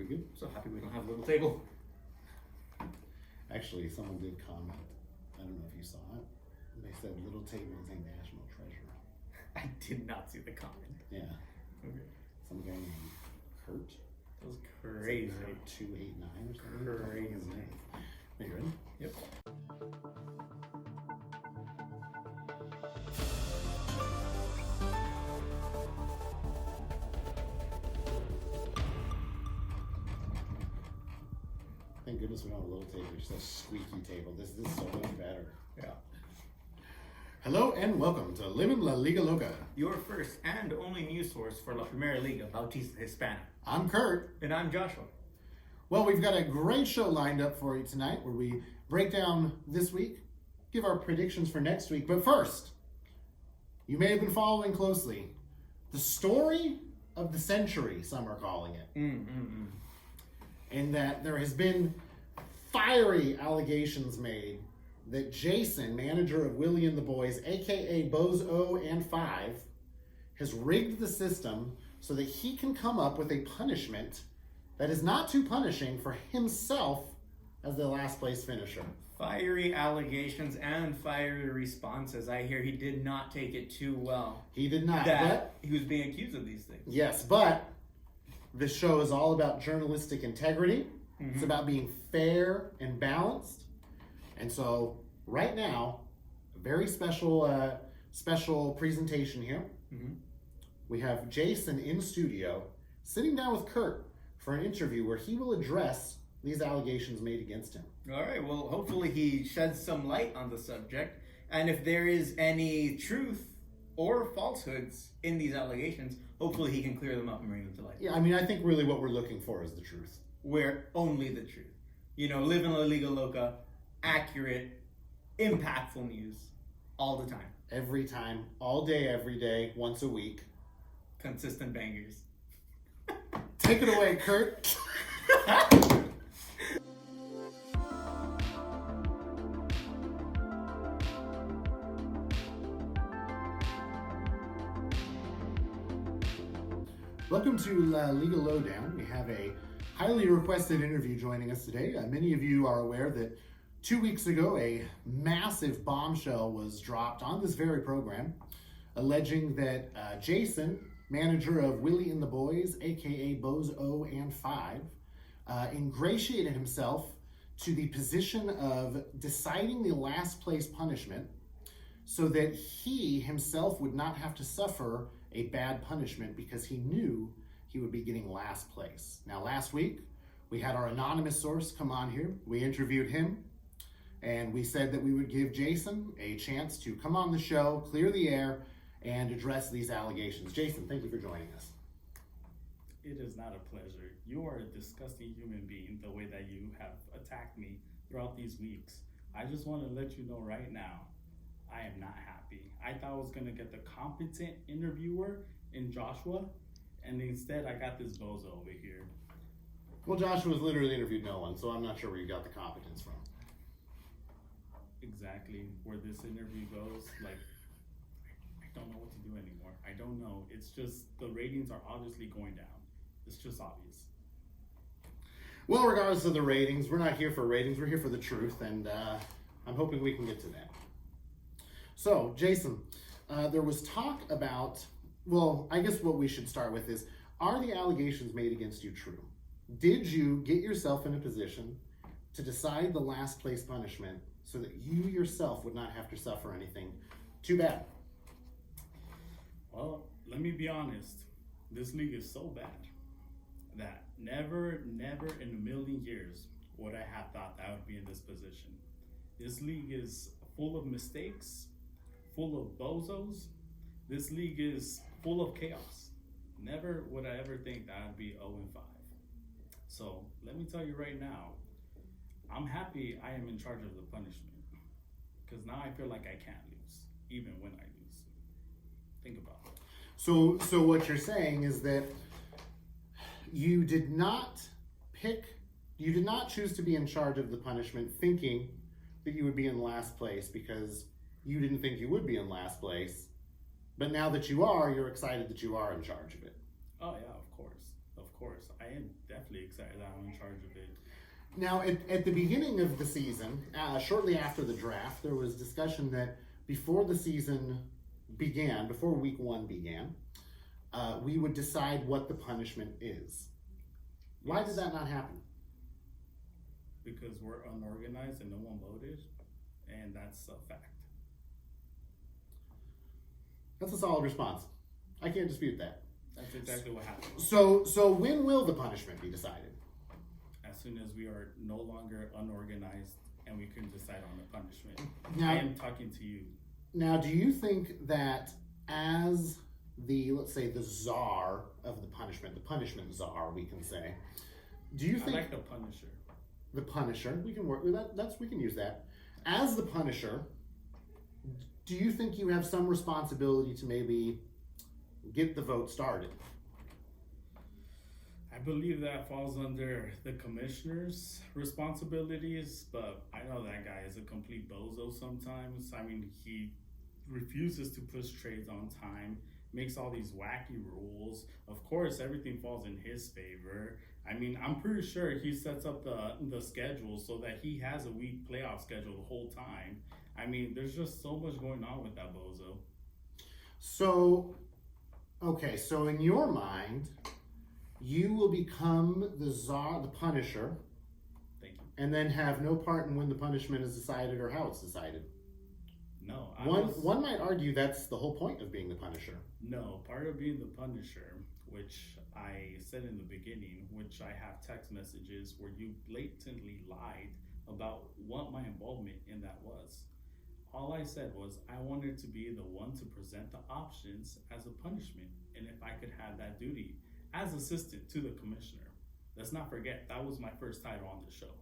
good. So happy we don't have a little table. Actually, someone did comment. I don't know if you saw it. They said little table is a national treasure. I did not see the comment. Yeah. Okay. Some guy named Kurt. That was crazy. Kurt 289 or something. Crazy. Are you ready? Yep. Thank goodness we don't have a little table. It's just a squeaky table. This is so much better. Yeah. Hello and welcome to Livin La Liga Loca. Your first and only news source for La Primera Liga Bautista Hispana. I'm Kurt. And I'm Joshua. Well, we've got a great show lined up for you tonight where we break down this week, give our predictions for next week. But first, you may have been following closely the story of the century, some are calling it. In that there has been fiery allegations made that Jason, manager of Willie and the Boys, aka Bozo and Five, has rigged the system so that he can come up with a punishment that is not too punishing for himself as the last place finisher. Fiery allegations and fiery responses. I hear he did not take it too well. He did not. That he was being accused of these things. Yes, but this show is all about journalistic integrity. It's about being fair and balanced. And so right now, a very special presentation here. We have Jason in studio sitting down with Kurt for an interview where he will address these allegations made against him. All right, well, hopefully he sheds some light on the subject. And if there is any truth or falsehoods in these allegations, hopefully he can clear them up and bring them to light. Yeah, I mean, I think really what we're looking for is the truth. Where only the truth. You know, Livin La Liga Loca, accurate, impactful news all the time. Every time, all day, every day, once a week. Consistent bangers. Take it away, Kurt. Welcome to La Liga Lowdown. We have a highly requested interview joining us today. Many of you are aware that 2 weeks ago, a massive bombshell was dropped on this very program, alleging that Jason, manager of Willie and the Boys, aka Bozo and Five, ingratiated himself to the position of deciding the last place punishment so that he himself would not have to suffer a bad punishment because he knew he would be getting last place. Now, last week, we had our anonymous source come on here. We interviewed him, and we said that we would give Jason a chance to come on the show, clear the air, and address these allegations. Jason, thank you for joining us. It is not a pleasure. You are a disgusting human being the way that you have attacked me throughout these weeks. I just want to let you know right now, I am not happy. I thought I was going to get the competent interviewer in Joshua, and instead I got this bozo over here. Well, Joshua's literally interviewed no one, so I'm not sure where you got the competence from. Exactly where this interview goes, like, I don't know what to do anymore. I don't know. It's just the ratings are obviously going down. It's just obvious. Well, regardless of the ratings, we're not here for ratings. We're here for the truth, and I'm hoping we can get to that. So, Jason, there was talk about, well, I guess what we should start with is, are the allegations made against you true? Did you get yourself in a position to decide the last place punishment so that you yourself would not have to suffer anything too bad? Well, let me be honest. This league is so bad that never in a million years would I have thought that I would be in this position. This league is full of mistakes, full of bozos. This league is full of chaos. Never would I ever think that I'd be 0-5. So let me tell you right now, I'm happy I am in charge of the punishment because now I feel like I can't lose, even when I lose. Think about it. So what you're saying is that you did not choose to be in charge of the punishment thinking that you would be in last place because you didn't think you would be in last place. But now that you are, you're excited that you are in charge of it. Oh yeah, of course. course. I am definitely excited that I'm in charge of it. Now, at the beginning of the season, shortly after the draft, there was discussion that before the season began, before week 1 began, we would decide what the punishment is. Why did that not happen? Because we're unorganized and no one voted, and that's a fact. That's a solid response. I can't dispute that. That's exactly what happened. So when will the punishment be decided? As soon as we are no longer unorganized and we can decide on the punishment. Now, I am talking to you. Now, do you think that as the, let's say, the czar of the punishment czar, we can say, do you think... I like the Punisher. The Punisher, we can work with that. We can use that. As the Punisher, do you think you have some responsibility to maybe get the vote started? I believe that falls under the commissioner's responsibilities, but I know that guy is a complete bozo sometimes. I mean, he refuses to push trades on time, makes all these wacky rules. Of course, everything falls in his favor. I mean, I'm pretty sure he sets up the schedule so that he has a weak playoff schedule the whole time. I mean, there's just so much going on with that bozo. So, okay, so in your mind, you will become the czar, the Punisher, Thank you. and then have no part in when the punishment is decided or how it's decided. No, One might argue that's the whole point of being the Punisher. No, part of being the Punisher, which I said in the beginning, which I have text messages where you blatantly lied about what my involvement in that was. All I said was I wanted to be the one to present the options as a punishment, and if I could have that duty as assistant to the commissioner. Let's not forget, that was my first title on the show.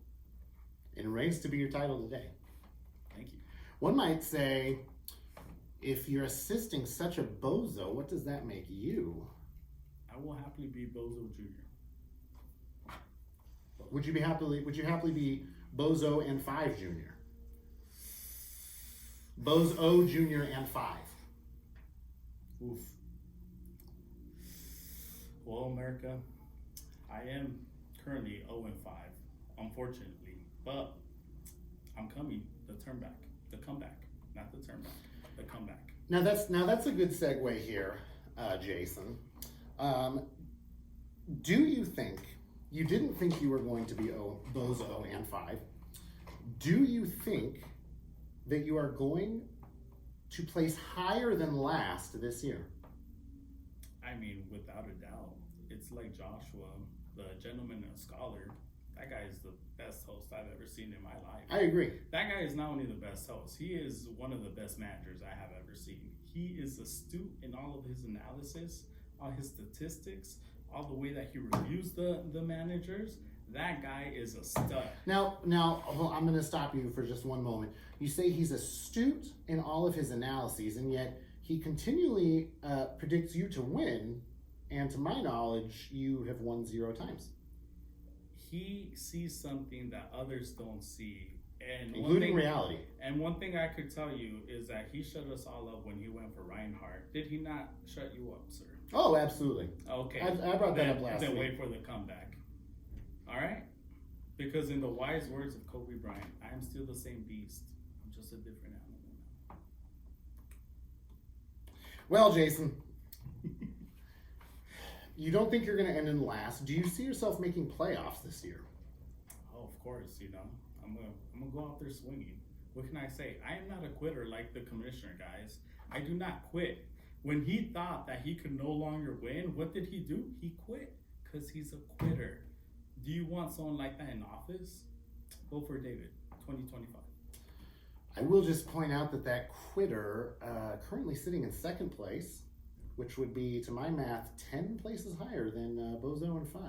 And raised to be your title today. Thank you. One might say, if you're assisting such a bozo, what does that make you? I will happily be Bozo Jr. Would you happily be Bozo and 5 Jr.? Bozo Jr. and 5. Oof. Well, America, I am currently 0-5, unfortunately, but I'm coming. The comeback, not the turn back, the comeback. Now that's a good segue here, Jason. Do you think you didn't think you were going to be Bozo and 5? Do you think that you are going to place higher than last this year? I mean, without a doubt, it's like Joshua, the gentleman and scholar. That guy is the best host I've ever seen in my life. I agree. That guy is not only the best host, he is one of the best managers I have ever seen. He is astute in all of his analysis, all his statistics, all the way that he reviews the managers. That guy is a stud. Now, I'm going to stop you for just one moment. You say he's astute in all of his analyses, and yet he continually predicts you to win, and to my knowledge, you have won 0 times. He sees something that others don't see. And including reality. And one thing I could tell you is that he shut us all up when he went for Reinhardt. Did he not shut you up, sir? Oh, absolutely. Okay. I brought that up last week. Then wait for the comeback. All right? Because in the wise words of Kobe Bryant, I am still the same beast. I'm just a different animal now. Well, Jason, you don't think you're going to end in last. Do you see yourself making playoffs this year? Oh, of course, I'm gonna go out there swinging. What can I say? I am not a quitter like the commissioner, guys. I do not quit. When he thought that he could no longer win, what did he do? He quit because he's a quitter. Do you want someone like that in office? Vote for David, 2025. I will just point out that quitter currently sitting in second place, which would be, to my math, 10 places higher than Bozo and 5.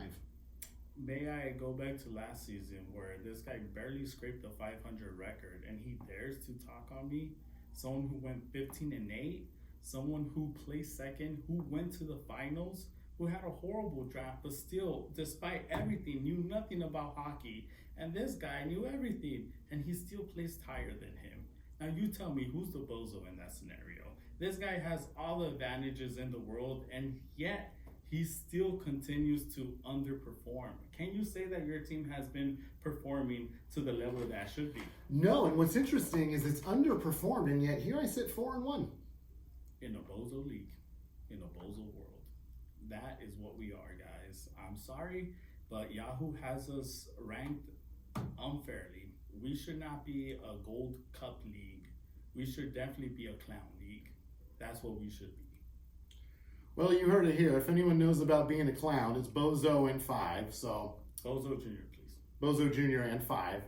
May I go back to last season where this guy barely scraped the 500 record and he dares to talk on me? Someone who went 15-8, someone who placed second, who went to the finals, who had a horrible draft, but still, despite everything, knew nothing about hockey. And this guy knew everything, and he still placed higher than him. Now you tell me, who's the bozo in that scenario? This guy has all the advantages in the world, and yet he still continues to underperform. Can you say that your team has been performing to the level that it should be? No, and what's interesting is it's underperformed, and yet here I sit 4-1. In a bozo league, in a bozo world. That is what we are, guys. I'm sorry, but Yahoo has us ranked unfairly. We should not be a Gold Cup league. We should definitely be a clown league. That's what we should be. Well, you heard it here. If anyone knows about being a clown, it's Bozo and 5. So Bozo Jr., please. Bozo Jr. and 5.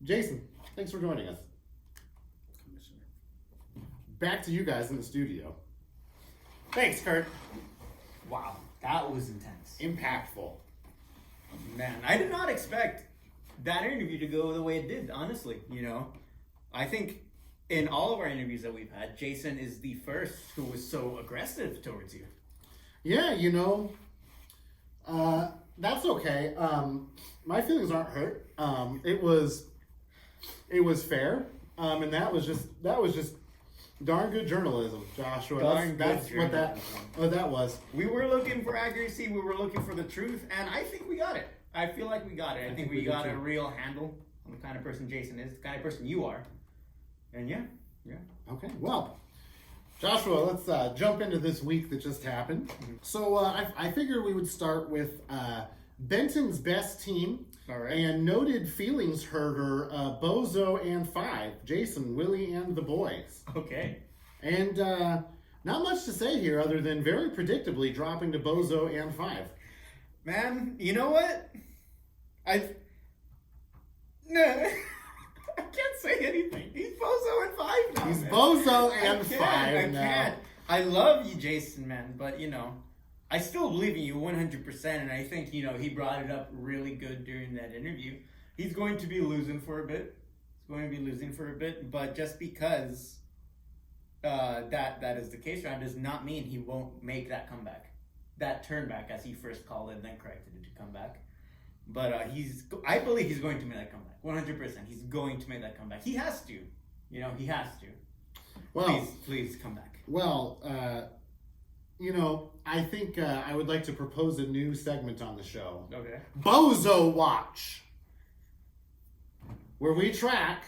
Jason, thanks for joining us. Commissioner. Back to you guys in the studio. Thanks, Kurt. Wow, that was intense. Impactful. Man, I did not expect that interview to go the way it did, honestly. You know, I think in all of our interviews that we've had, Jason is the first who was so aggressive towards you. Yeah, you know, that's okay. My feelings aren't hurt. It was fair, and that was just darn good journalism, Joshua. That's what that was. We were looking for accuracy. We were looking for the truth, and I think we got it. I feel like we got it. I think we got a real handle on the kind of person Jason is, the kind of person you are. And yeah. Okay, well, Joshua, let's jump into this week that just happened. So I figured we would start with Benton's best team. All right. And noted feelings herder Bozo and 5, Jason, Willie, and the boys. Okay. And not much to say here other than very predictably dropping to Bozo and 5. Man, you know what? I can't say anything. He's Bozo and 5 now. He's man. Bozo and 5 I now. can't. I love you, Jason, man, but you know, I still believe in you 100%, and I think, you know, he brought it up really good during that interview. He's going to be losing for a bit. But just because that is the case right now does not mean he won't make that comeback. That turn back, as he first called it and then corrected it to come back. But I believe he's going to make that comeback. 100%. He's going to make that comeback. He has to. You know, he has to. Well, please come back. Well, you know, I think I would like to propose a new segment on the show. Okay. Bozo Watch, where we track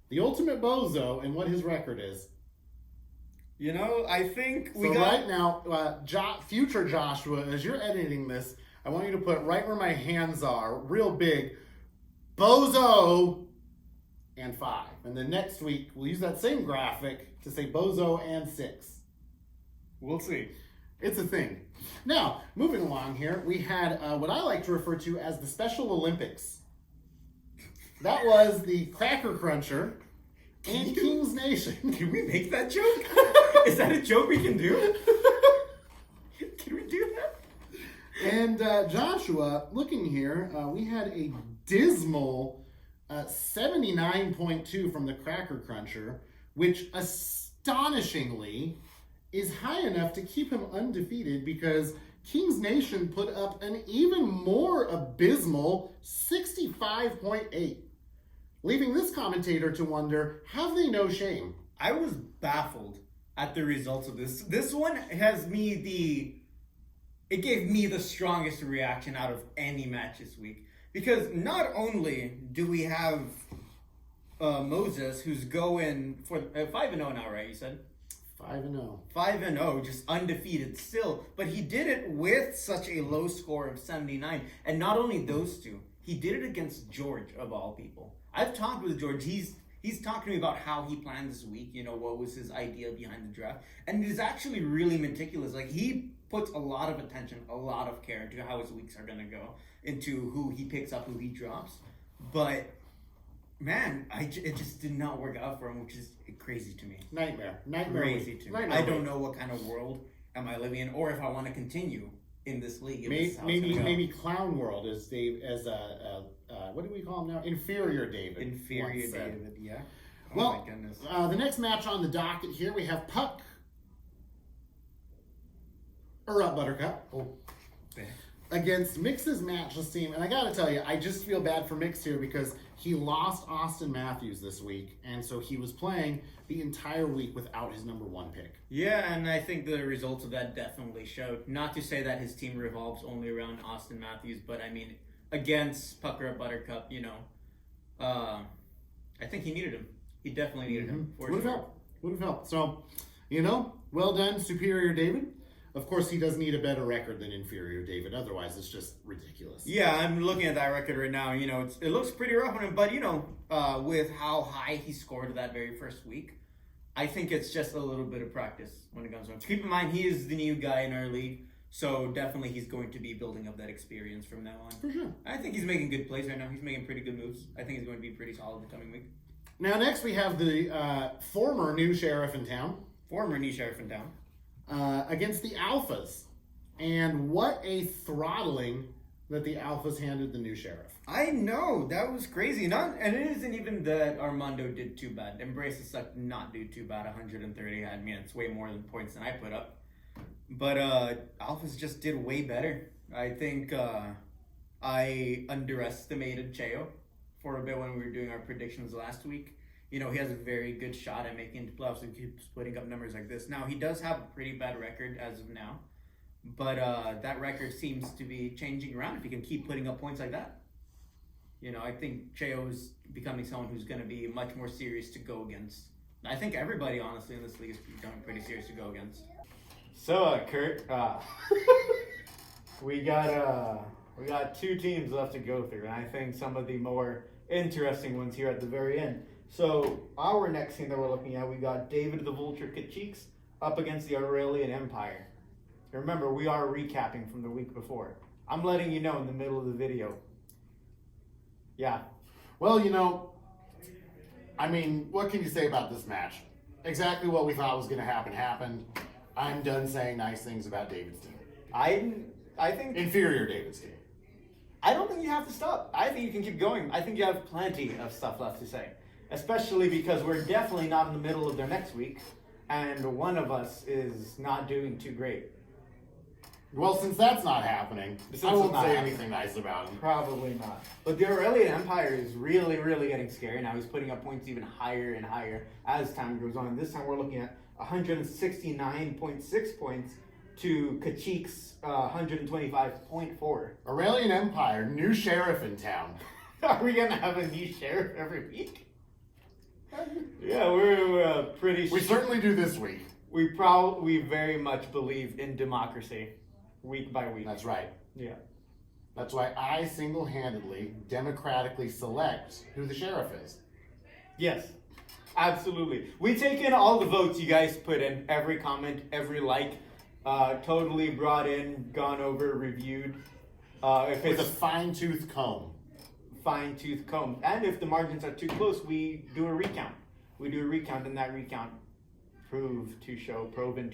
the ultimate bozo and what his record is. You know, I think right now, future Joshua, as you're editing this, I want you to put right where my hands are, real big, Bozo and 5. And then next week, we'll use that same graphic to say Bozo and 6. We'll see. It's a thing. Now, moving along here, we had what I like to refer to as the Special Olympics. That was the Cracker Cruncher and King's Nation. Can we make that joke? Is that a joke we can do? Can we do that? And Joshua, looking here, we had a dismal 79.2 from the Cracker Cruncher, which astonishingly is high enough to keep him undefeated because King's Nation put up an even more abysmal 65.8, leaving this commentator to wonder, have they no shame? I was baffled at the results of this. This one has it gave me the strongest reaction out of any match this week. Because not only do we have Moses, who's going for 5-0 now, right, you said? 5-0. 5-0, just undefeated still. But he did it with such a low score of 79. And not only those two, he did it against George, of all people. I've talked with George. He's talked to me about how he planned this week, you know, what was his idea behind the draft. And it is actually really meticulous. Like, he puts a lot of attention, a lot of care into how his weeks are going to go, into who he picks up, who he drops. But, man, it just did not work out for him, which is crazy to me. Nightmare. Crazy to me. I don't know what kind of world am I living in, or if I want to continue in this league. Maybe Clown World as Dave, what do we call him now? Inferior David. Inferior David, yeah. Oh, well, my goodness. The next match on the docket here, we have Puck. Buttercup. against Mix's matchless team. And I got to tell you, I just feel bad for Mix here because he lost Austin Matthews this week. And so he was playing the entire week without his number 1 pick. Yeah, and I think the results of that definitely showed. Not to say that his team revolves only around Austin Matthews, but I mean, against Pucker Up Buttercup, I think he needed him. He definitely needed him. Would have helped. Would have helped. So, well done, Superior David. Of course, he does need a better record than Inferior David. Otherwise, it's just ridiculous. Yeah, I'm looking at that record right now. It looks pretty rough on him, but with how high he scored that very first week, I think it's just a little bit of practice when it comes to him. Keep in mind, he is the new guy in our league, so definitely he's going to be building up that experience from now on. For sure. I think he's making good plays right now. He's making pretty good moves. I think he's going to be pretty solid the coming week. Now, next we have the former new sheriff in town. Former new sheriff in town. Against the Alphas. And what a throttling that the Alphas handed the new sheriff. I know, that was crazy. And it isn't even that Armando did too bad. Embrace the Suck not do too bad. 130. I mean, it's way more than points than I put up. But Alphas just did way better. I think I underestimated Cheo for a bit when we were doing our predictions last week. He has a very good shot at making it to playoffs and keeps putting up numbers like this. Now, he does have a pretty bad record as of now. But that record seems to be changing around if he can keep putting up points like that. I think Cheo is becoming someone who's going to be much more serious to go against. I think everybody, honestly, in this league is becoming pretty serious to go against. So, Kurt, we got 2 teams left to go through, and I think some of the more interesting ones here at the very end. So, our next team that we're looking at, we got David the Vulture Kacheeks up against the Aurelian Empire. Remember, we are recapping from the week before. I'm letting you know in the middle of the video. Yeah. Well, what can you say about this match? Exactly what we thought was going to happen happened. I'm done saying nice things about David's team. I think Inferior David's team. I don't think you have to stop. I think you can keep going. I think you have plenty of stuff left to say. Especially because we're definitely not in the middle of their next week. And one of us is not doing too great. Well, since that's not happening, I won't say anything nice about him. Probably not. But the Aurelian Empire is really, really getting scary. Now he's putting up points even higher and higher as time goes on. This time we're looking at 169.6 points to Kacheek's 125.4. Aurelian Empire, new sheriff in town. Are we going to have a new sheriff every week? Yeah, we're pretty sure. We certainly do this week. We very much believe in democracy, week by week. That's right. Yeah. That's why I single-handedly, democratically select who the sheriff is. Yes, absolutely. We take in all the votes you guys put in, every comment, every like, totally brought in, gone over, reviewed. If With it's a fine-tooth comb. fine-tooth comb. And if the margins are too close, we do a recount. We do a recount, and that recount proven to show, proven,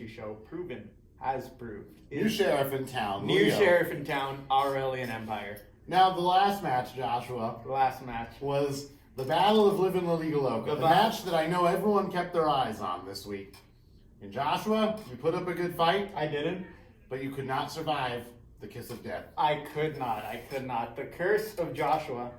has proved. New sheriff in town. New Leo. sheriff in town, Aurelian Empire. Now, the last match, Joshua, Last match. was the Battle of Livin, Liga, Loca. The match that I know everyone kept their eyes on this week. And Joshua, you put up a good fight, I didn't. but you could not survive the kiss of death. I could not. The curse of Joshua,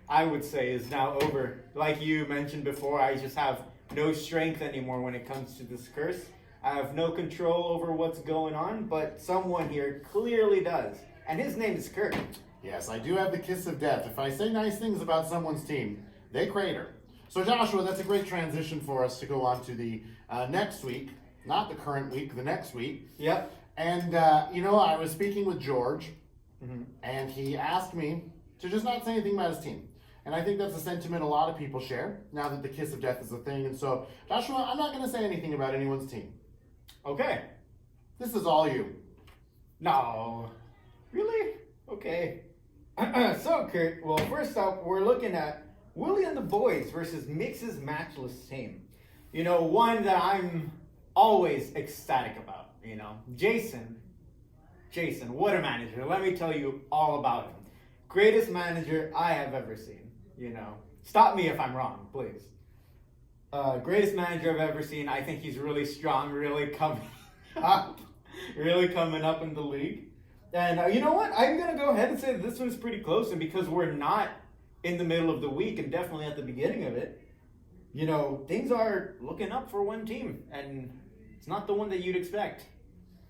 I would say, is now over. Like you mentioned before, I just have no strength anymore when it comes to this curse. I have no control over what's going on, but someone here clearly does. And his name is Kurt. Yes, I do have the kiss of death. If I say nice things about someone's team, they crater. So Joshua, that's a great transition for us to go on to the next week. Not the current week, the next week. Yep. And, I was speaking with George, and he asked me to just not say anything about his team. And I think that's a sentiment a lot of people share, now that the kiss of death is a thing. And so, Joshua, I'm not going to say anything about anyone's team. Okay. This is all you. No. Really? Okay. So, Kurt, well, first up, we're looking at Willie and the Boys versus Mix's matchless team. One that I'm always ecstatic about. Jason, what a manager. Let me tell you all about him. Greatest manager I have ever seen. Stop me if I'm wrong, please. Greatest manager I've ever seen. I think he's really strong, really coming up in the league. And you know what? I'm going to go ahead and say that this one's pretty close. And because we're not in the middle of the week and definitely at the beginning of it, you know, things are looking up for one team. And it's not the one that you'd expect.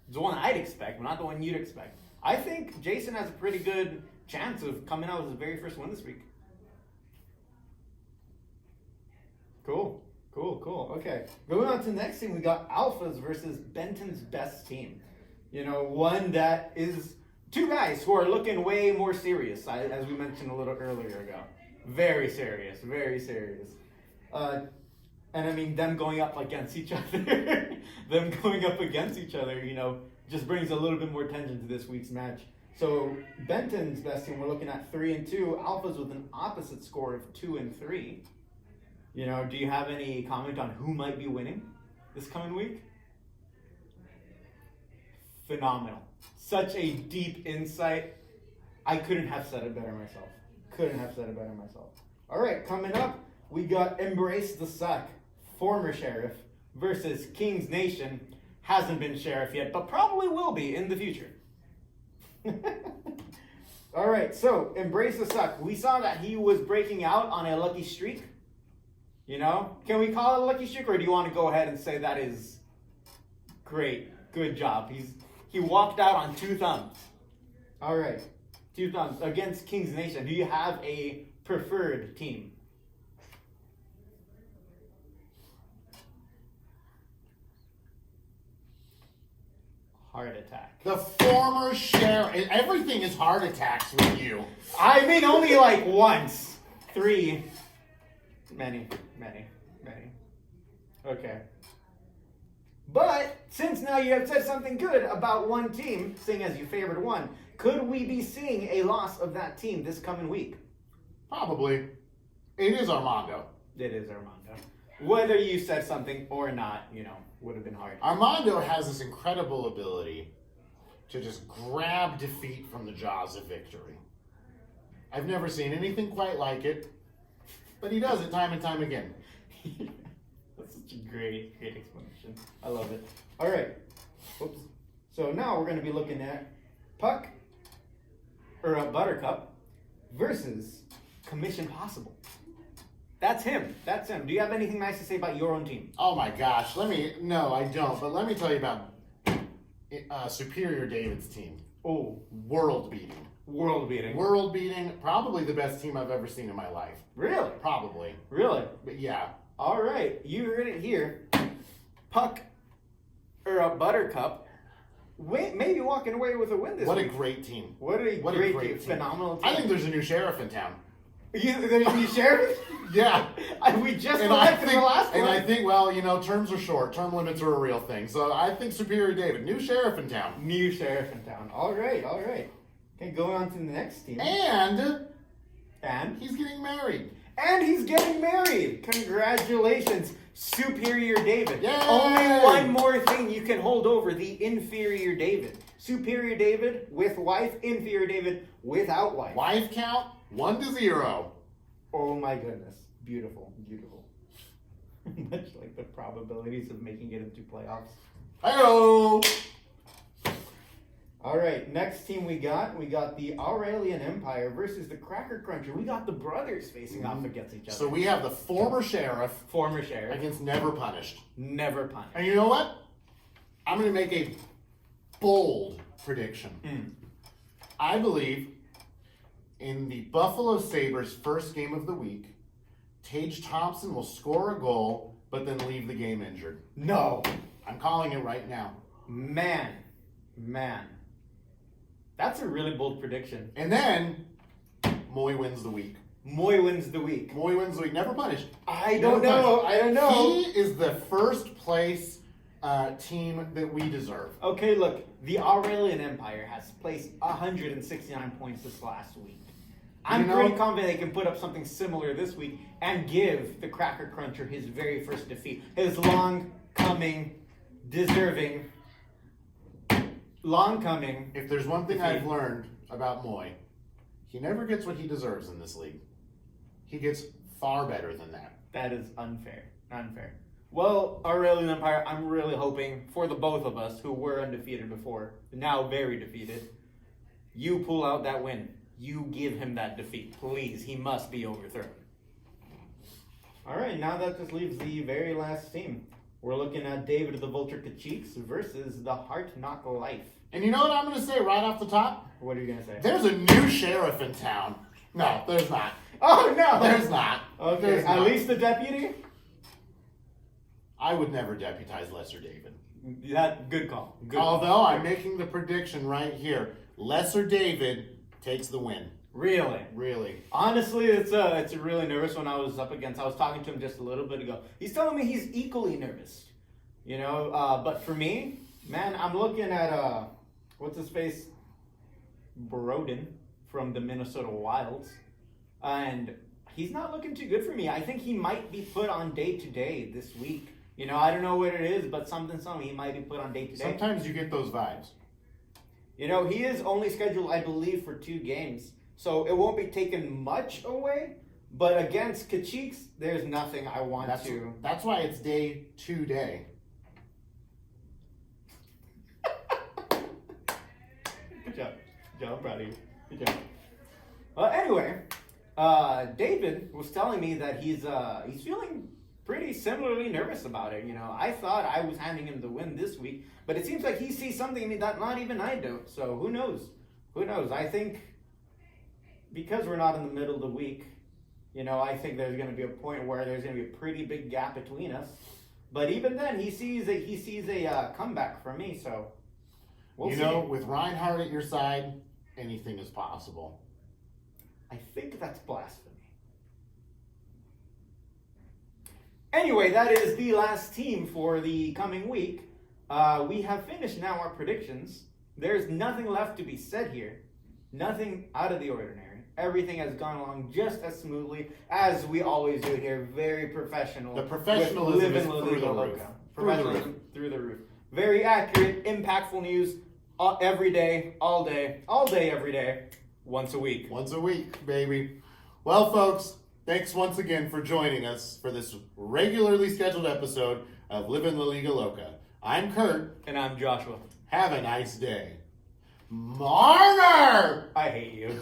It's the one I'd expect, but not the one you'd expect. I think Jason has a pretty good chance of coming out with his very first win this week. Cool. Okay. Going on to the next team, we got Alphas versus Benton's best team. You know, one that is two guys who are looking way more serious, as we mentioned a little earlier ago. Very serious. And I mean, them going up against each other, you know, just brings a little bit more tension to this week's match. So Benton's best team, we're looking at 3-2. Alphas with an opposite score of 2-3. You know, do you have any comment on who might be winning this coming week? Phenomenal. Such a deep insight. I couldn't have said it better myself. All right, coming up, we got Embrace the Suck, former sheriff, versus King's Nation. Hasn't been sheriff yet, but probably will be in the future. All right, so Embrace the Suck. We saw that he was breaking out on a lucky streak. You know, can we call it a lucky streak, or do you want to go ahead and say that is great? Good job. He walked out on 2 thumbs. All right, 2 thumbs against King's Nation. Do you have a preferred team? Heart attack. The former sheriff. Everything is heart attacks with you. I mean, only like once. 3. Many. Okay. But since now you have said something good about one team, seeing as you favored one, could we be seeing a loss of that team this coming week? Probably. It is Armando. It is Armando. Whether you said something or not, you know, would have been hard. Armando has this incredible ability to just grab defeat from the jaws of victory. I've never seen anything quite like it, but he does it time and time again. That's such a great explanation. I love it. All right. Oops. So now we're going to be looking at Buttercup versus Commission Possible. That's him. Do you have anything nice to say about your own team? Oh my gosh. No, I don't, but let me tell you about Superior David's team. Oh. World beating. Probably the best team I've ever seen in my life. Really? Probably. Really? But yeah. All right. You heard it here. Buttercup. Maybe walking away with a win this week. What a great team. What a great team. Phenomenal team. I think there's a new sheriff in town. There's a new sheriff? Yeah. We just elected the last one. And I think, well, you know, terms are short. Term limits are a real thing. So I think Superior David, new sheriff in town. All right. Okay, going on to the next team. And he's getting married. Congratulations, Superior David. Yay! Only one more thing you can hold over the inferior David. Superior David with wife, inferior David without wife. Wife count 1-0. Oh my goodness. Beautiful. Much like the probabilities of making it into playoffs. Hello. All right, next team we got the Aurelian Empire versus the Cracker Cruncher. We got the brothers facing off against each other. So we have the former sheriff against Never Punished. And you know what? I'm going to make a bold prediction. I believe in the Buffalo Sabres' first game of the week, Tage Thompson will score a goal, but then leave the game injured. No. I'm calling it right now. Man. That's a really bold prediction. And then, Moy wins the week. Never Punished. I don't know. He is the first place team that we deserve. Okay, look. The Aurelian Empire has placed 169 points this last week. I'm pretty confident they can put up something similar this week and give the Cracker Cruncher his very first defeat. His long-coming, deserving... If there's one thing I've learned about Moy, he never gets what he deserves in this league. He gets far better than that. That is unfair. Well, Aurelian Empire, I'm really hoping for the both of us who were undefeated before, now very defeated, you pull out that win. You give him that defeat. Please, he must be overthrown. All right, now that just leaves the very last team. We're looking at David the Vulture Kacheeks versus the Heart Knock Life. And you know what I'm going to say right off the top? What are you going to say? There's a new sheriff in town. No, there's not. Oh, no! There's not. Okay, There's at not. least the deputy? I would never deputize Lesser David. That good call. Good Although call. I'm making the prediction right here. Lesser David takes the win. Really? Really. Honestly, it's a really nervous one I was up against. I was talking to him just a little bit ago. He's telling me he's equally nervous. You know, but for me, man, I'm looking at, what's his face? Broden from the Minnesota Wilds. And he's not looking too good for me. I think he might be put on day-to-day this week. You know, I don't know what it is, but something, he might be put on day-to-day. Sometimes you get those vibes. You know, he is only scheduled, I believe, for 2 games. So it won't be taken much away. But against Kacheeks, there's nothing I want to. That's why it's day to day. Good job. Good job. I'm proud of you. Good job. Anyway, David was telling me that he's feeling pretty similarly nervous about it. You know, I thought I was handing him the win this week, but it seems like he sees something in me that not even I do. So who knows? Who knows? I think because we're not in the middle of the week, you know, I think there's going to be a point where there's going to be a pretty big gap between us. But even then, he sees a comeback from me. So we'll see. You know, with Reinhardt at your side, anything is possible. I think that's blasphemy. Anyway, that is the last team for the coming week. We have finished now our predictions. There's nothing left to be said here. Nothing out of the ordinary. Everything has gone along just as smoothly as we always do here. Very professional. The professionalism is Livin, through the Liga, roof. Loca. Professionalism. Through the roof. Very accurate, impactful news every day, all day, every day, once a week. Once a week, baby. Well, folks, thanks once again for joining us for this regularly scheduled episode of Livin' La Liga Loca. I'm Kurt. And I'm Joshua. Have a nice day. Marner! I hate you.